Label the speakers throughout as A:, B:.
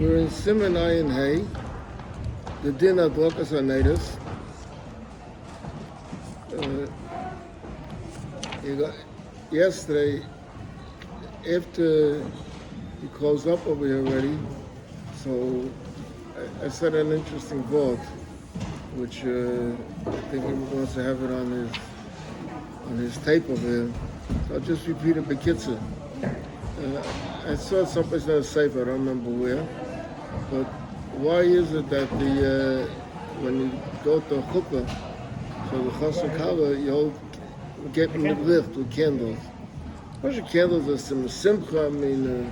A: We're in סימן Ayin Hay, the din hadlaqas hanros. Yesterday, after he closed up over here already, so I said an interesting thought, which I think he wants to have it on his tape over here. So I'll just repeat it b'kitzur. I saw someplace in a safe, I don't remember where, but why is it that when you go to a chuppah, so the chas and kala, you'll get lit with candles. Bunch of candles are some simcha, I mean,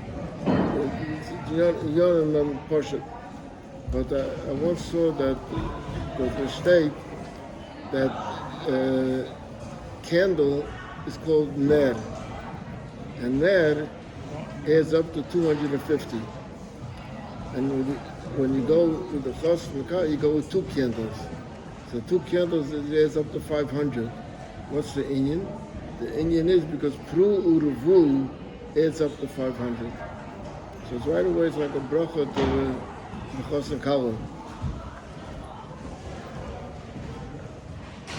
A: you don't remember Pasha. But I once saw that the state that candle is called ner, and ner adds up to 250. And when you go to the chas and kala, you go with 2 candles. So 2 candles adds up to 500. What's the inyan? The inyan is because pru uruvu adds up to 500. So it's right away, it's like a bracha to the chas and kala.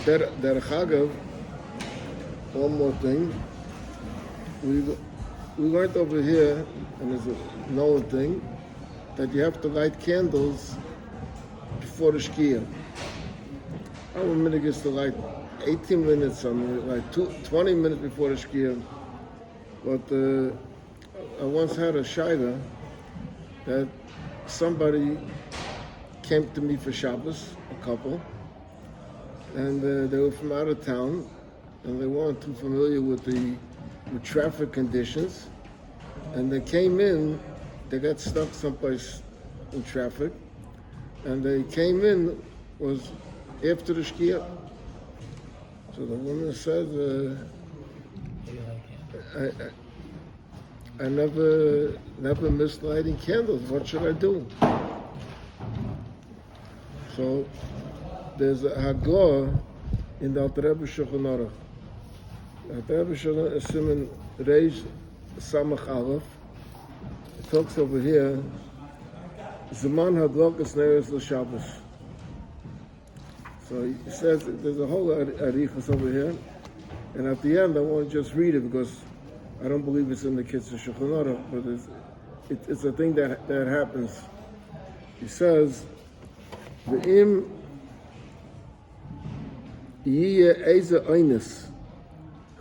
A: Derech Agav, one more thing. We learned over here, and there's another thing, that you have to light candles before the shkia. Our minute gets to light 18 minutes, like 20 minutes before the shkia. But I once had a shaila that somebody came to me for Shabbos, a couple, and they were from out of town, and they weren't too familiar with traffic conditions, and they came in, they got stuck someplace in traffic, and they came in, was after the shkia. So the woman said, I never missed lighting candles. What should I do? So there's a Hagor in the Alter Rebbe Shulchan Aruch. The Alter Rebbe Shulchan Aruch, Siman Reish Samach Aleph, talks over here, Zaman hadlaqas neres l'Shabbos. So he says there's a whole arichas over here, and at the end I want to just read it because I don't believe it's in the Kitzur Shulchan Aruch, but it's a thing that happens. He says, "V'im yiyeh eze einis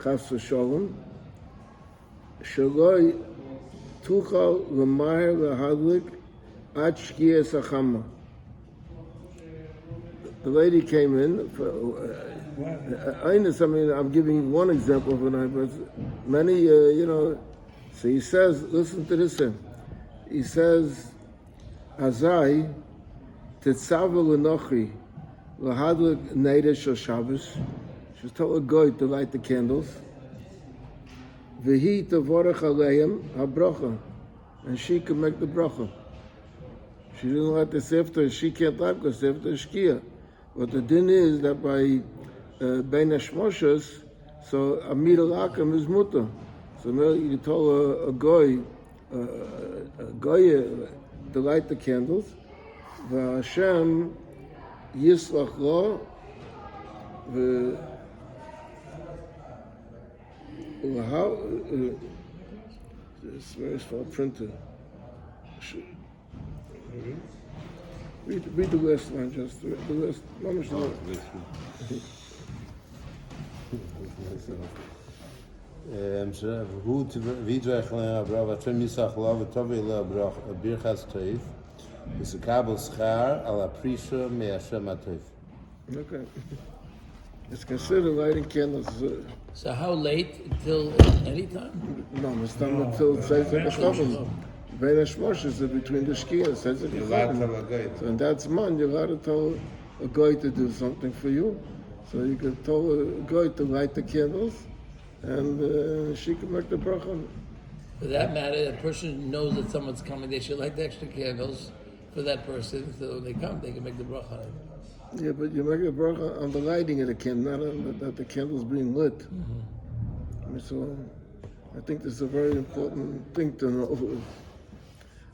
A: chas v'sholem shaloi tuchal l'mayr l'hadlik ad shkiyas hachama." The lady came in. I mean, I'm giving you one example of an but many, So he says, listen to this. He says, "Azai tetzava l'nochi l'hadlik neder shel Shabbos." She's told a guy to light the candles. V'hi tevorach aleim habracha, and she can make the bracha. She didn't light this after. She can't light because after shkia. But the din is that by Bein Hashmoshes, so Amir al-Akam is mutter. So now you told a goy to light the candles. V'Hashem yislach lo it's very small printed. Read the last line, just the last.
B: הוא וידרך לברach ואתם יסח לו וטובי לברach בירכס טוב וסקבל שכר על הפרישה מהשם הטוב.
A: Okay. It's considered lighting candles.
C: So how late? Until any time?
A: No, it's not until Tzeitzek Bein Hashmoshes is between the shkia and Tzeitzek. So in that month, you're allowed to tell a guy to do something for you. So you can tell a guy to light the candles, and she can make the bracha.
C: For that matter, the person knows that someone's coming. They should light the extra candles for that person. So when they come, they can make the bracha.
A: Yeah, but you make a bracha on the lighting of the candle, not on that the candle's being lit. Mm-hmm. So I think this is a very important thing to know.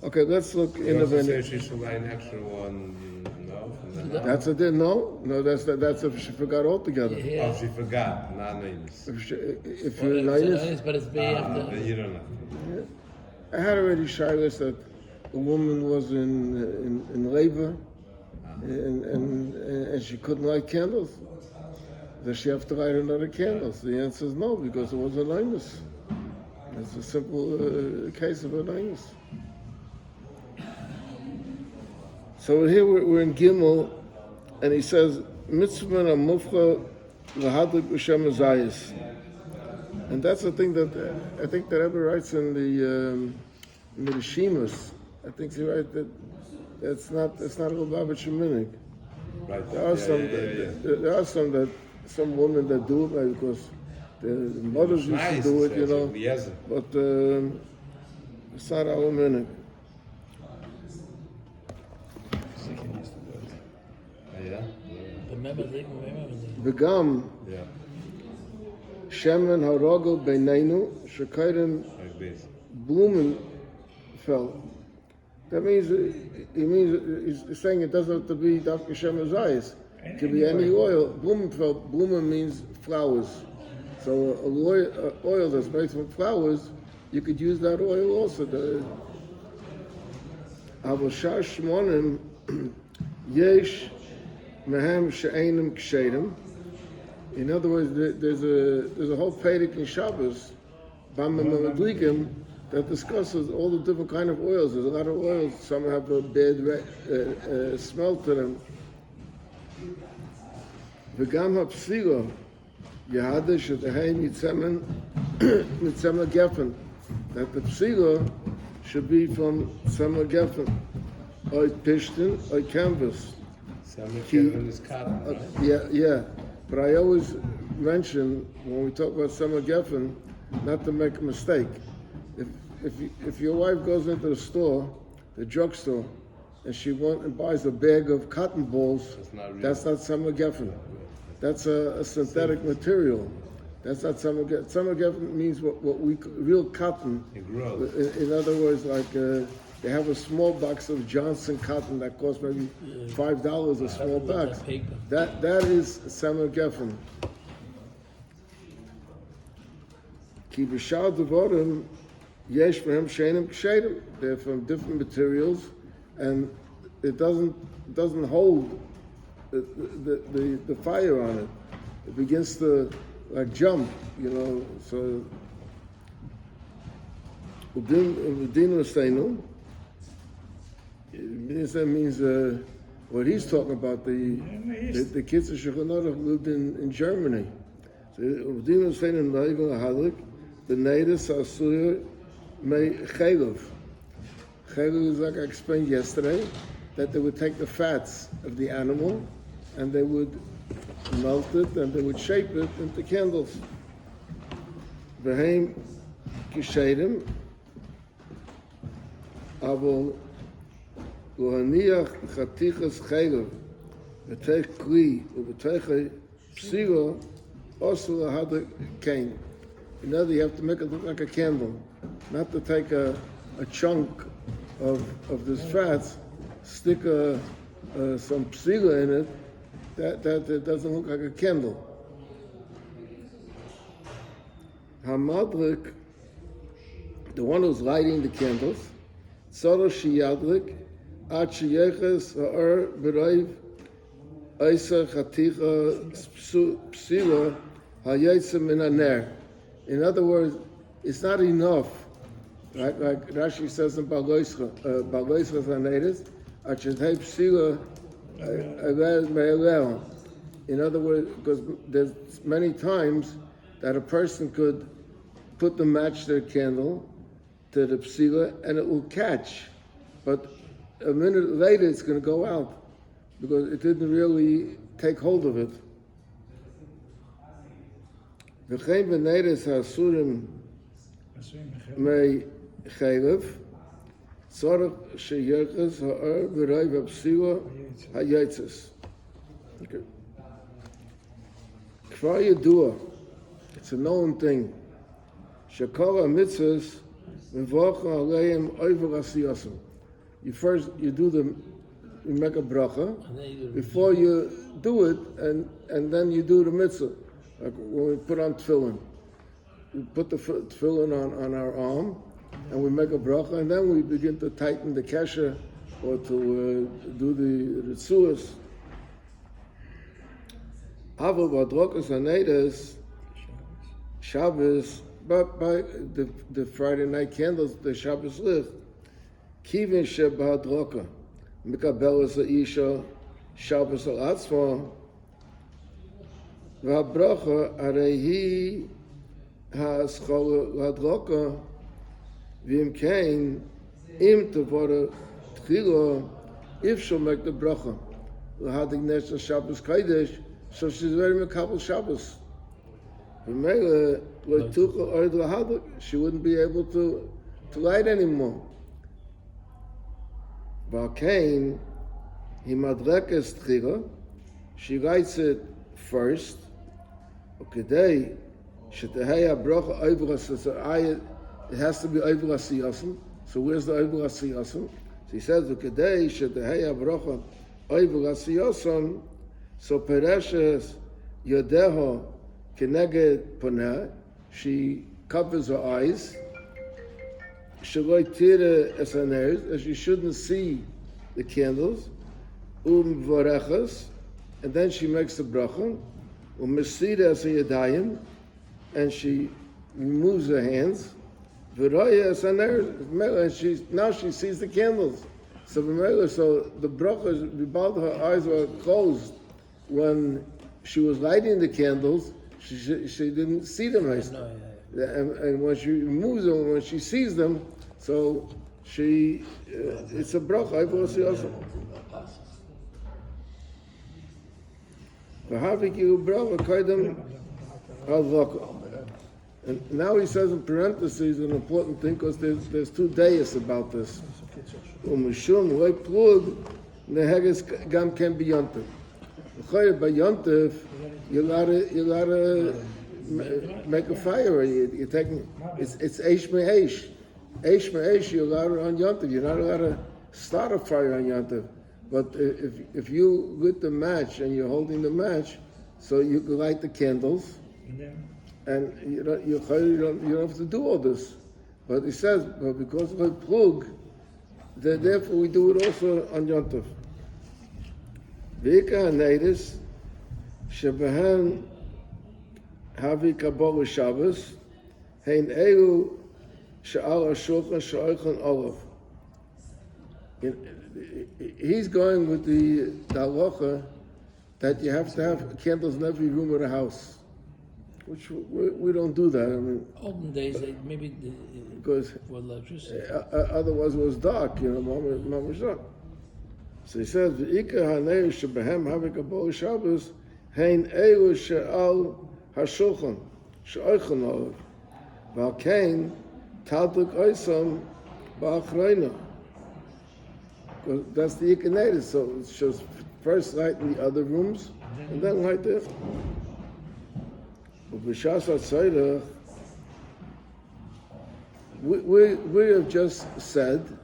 A: Okay, let's look in the
B: You also say
A: venue.
B: she should buy an extra one, no? From the
A: That's a din. No, that's if she forgot altogether.
C: Yeah.
B: Oh, she forgot, not names.
A: If
C: Well,
A: you're
C: it's a
A: nice,
C: nice, but it's be after.
B: Then you don't know.
A: I had already shilas that a woman was in labor and she couldn't light candles. Does she have to light another candles? The answer is no, because it was a linus. It's a simple case of a linus. So here we're in Gimel, and he says, Mitzvah mufcha lahadlik b'shem azayis. And that's the thing that I think that Rebbe writes in the Shimas. I think he writes that it's not a Lubavitcher minig.
B: Right.
A: There are some women that do it maybe because the mothers used to do it, you know.
B: Yes.
A: But it's not our minig.
B: Yeah.
C: Remember the.
A: Begam
B: Yeah.
A: shemen harogel beinenu shekayden
B: Like this.
A: Blumenfeld. That means he's saying it doesn't have to be dafka shemen zayis. It could be any oil. Blumenfeld. Blumen means flowers. So a oil that's made from flowers, you could use that oil also. Avashar shmonim yesh mehem she'enim kshedim. In other words, there's a whole Pedic in Shabbos, Bam Madlikim, that discusses all the different kind of oils. There's a lot of oils. Some have a bad smell to them. V'gam ha'psilo yehadish etahei mitzemen geffen. That the psilo should be from tzemen geffen, or pishtin, or canvas.
B: Summer Kevin is cotton, right?
A: Yeah. But I always mention when we talk about summer geffen, not to make a mistake. If your wife goes into the store, the drugstore, and she went and buys a bag of cotton balls, that's not summer geffen. That's a synthetic material. That's not summer geffen. Summer geffen means what we real cotton.
B: It grows.
A: In other words, like they have a small box of Johnson cotton that costs maybe $5 a small box. That is summer geffen. Ki b'shal devorim yesh v'hem she'enim kshedim. They're from different materials, and it doesn't hold the fire on it. It begins to like jump, you know. So udin u'steinu. That means what he's talking about. The kids of Shulchan Aruch lived in Germany. So udin u'steinu na'igol halik b'neidus asuya me chaylev. Chaylev is like I explained yesterday, that they would take the fats of the animal and they would melt it and they would shape it into candles. V'heim kishedim avol Lohaniach chatichas chaylev v'teich kli u'v'teich psilo also lahadlik kain. In other words, you have to make it look like a candle, not to take a chunk of this fats, stick some psila in it, that it doesn't look like a candle. Hamadlik, the one who's lighting the candles, tzara sheyadlik, ad sheyeches ha'er b'rayv eiser chaticha psila hayetze min haner. In other words, it's not enough. Like Rashi says in Baloischa Zanedis, Achetei Psila Me'elel. In other words, because there's many times that a person could put the match to the candle to the Psila and it will catch. But a minute later it's going to go out because it didn't really take hold of it. V'chein v'neides ha'asurim mei chaylev tzorach sheyerches ha'er v'rayv ha'psila ha'yetzes. Okay. Kvar yedua, it's a known thing. Shekol ha'mitzvahs v'vocha aleim oiver asiyosim. you make a bracha
C: And then you
A: before you do it, and then you do the mitzvah. Like when we put on tefillin, we put the tefillin on our arm, and we make a bracha, and then we begin to tighten the kesher or to do the ritzuas. Aval v'adrokas hanedes Shabbos, but by the Friday night candles, the Shabbos licht. Kivin shebahadroka, mikabelas ha'isha Shabbos al atzma, v'habracha arehi ha'aschol l'hadroka, v'im kein im tevora tchila, if she'll make the bracha, l'hadik neshna Shabbos Kodesh, so she's very mekabel Shabbos. She wouldn't be able to light anymore. V'alkein he madrekes tchila. She lights it first. Ukidei shetehei habracha oivras. It has to be oivras siyasim. So where's the oivras siyasim? So he says ukidei shetehei habracha oivras siyasim. So pereshes yodeho keneged poneh. She covers her eyes. Shaloi tira es haneres, as she shouldn't see the candles. Vorechas, and then she makes the bracha. Mesida es hayadayim, and she removes her hands. V'roya es haneres, and now she sees the candles. So the bracha, both her eyes were closed when she was lighting the candles. She didn't see them. And when she removes them, when she sees them, so she it's a bracha. I will see also. And now he says in parentheses an important thing, because there's two days about this. Umishum like plug neheges gam can be yontif. By yontif, you gotta make a fire. You're taking it's eish me'eish. Eish me'eish, you're allowed on yontif. You're not allowed to start a fire on yontif. But if you lit the match and you're holding the match, so you can light the candles, and you don't have to do all this. But he says, but because of the plug, therefore we do it also on yontif. V'ika hanedis shebehen havi kabbalah Shabbos hein elu she'al hashulchan she'oichan olav. He's going with the halacha that you have to have candles in every room of the house, which we don't do that. I mean,
C: olden days, maybe
A: because
C: for electricity.
A: Otherwise it was dark, mom was dark. So he says, "V'ika hanei shebehem havi kabbalah Shabbos hein elu she'al hashulchan she'oichan olav v'alkein tadlik oisam ba'achreina." Because that's the ikaneda. So it's just first light in the other rooms, and then light there. B'shas hatzorach, we have just said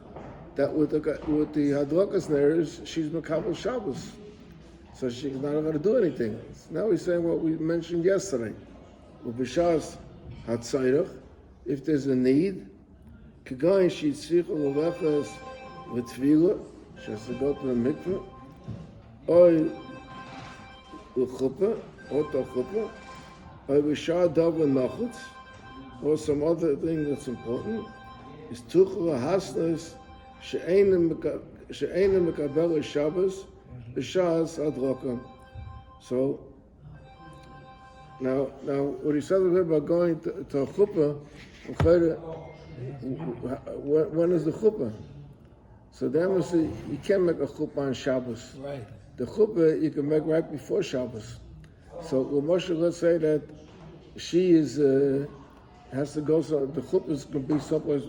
A: that with the hadlakas neres, she's mekabel Shabbos, so she's not going to do anything. Now he's saying what we mentioned yesterday. B'shas hatzorach, if there's a need, k'gayin she'tzricha l'lechas v'tefillah, she has to go to the mikveh, or l'chuppah, or to chuppah, or b'shar davar nachutz, or some other thing that's important, is tuchel hasnas she'einem mekabel Shabbos b'shas hadroka. So now what he says about going to a chuppah, when is the chuppah? So then we see you can't make a chuppah on Shabbos.
C: Right.
A: The chuppah you can make right before Shabbos. So Moshe, let's say that she has to go. So the chuppah is going to be someplace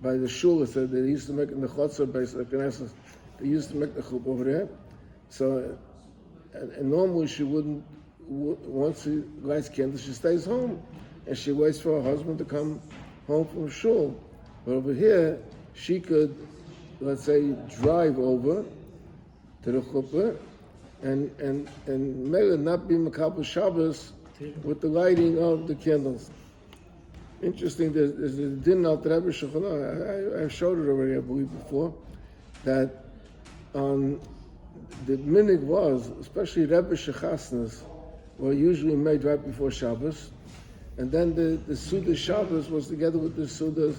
A: by the shul. So they used to make in the chutzah base the Knesset. They used to make the chuppah over there. So and normally she wouldn't. Once she lights candles, she stays home and she waits for her husband to come home from shul. But over here, she could let's say, drive over to the chuppah, and maybe not be Makabel Shabbos with the lighting of the candles. Interesting, there's a din al Rebbe Shulchan. I showed it already, I believe, before, that the minig was, especially Rebbe Shechasnas, were usually made right before Shabbos, and then the Suda Shabbos was together with the Suda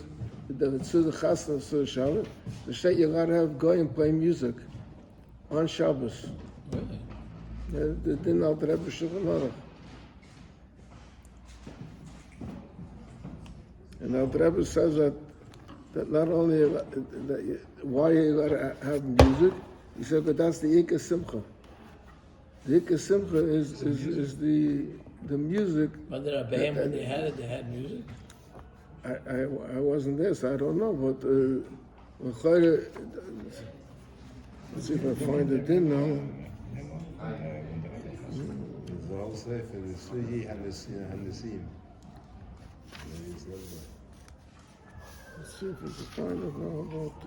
A: Chasnas, Suda Shabbos. The state you're allowed to have goyim play music on Shabbos.
C: Really?
A: The din al Rebbe Shulchan. And Al Rebbe says that not only why you got to have music, he said, but that's the Ikka Simcha. The Ikka Simcha is the music.
C: But the Rebbeim, when they had music?
A: I wasn't there, so I don't know. But let's see if I find it in now.
B: The whole sefer is Suyi Hanisim.
A: Let's see if we can find it now about.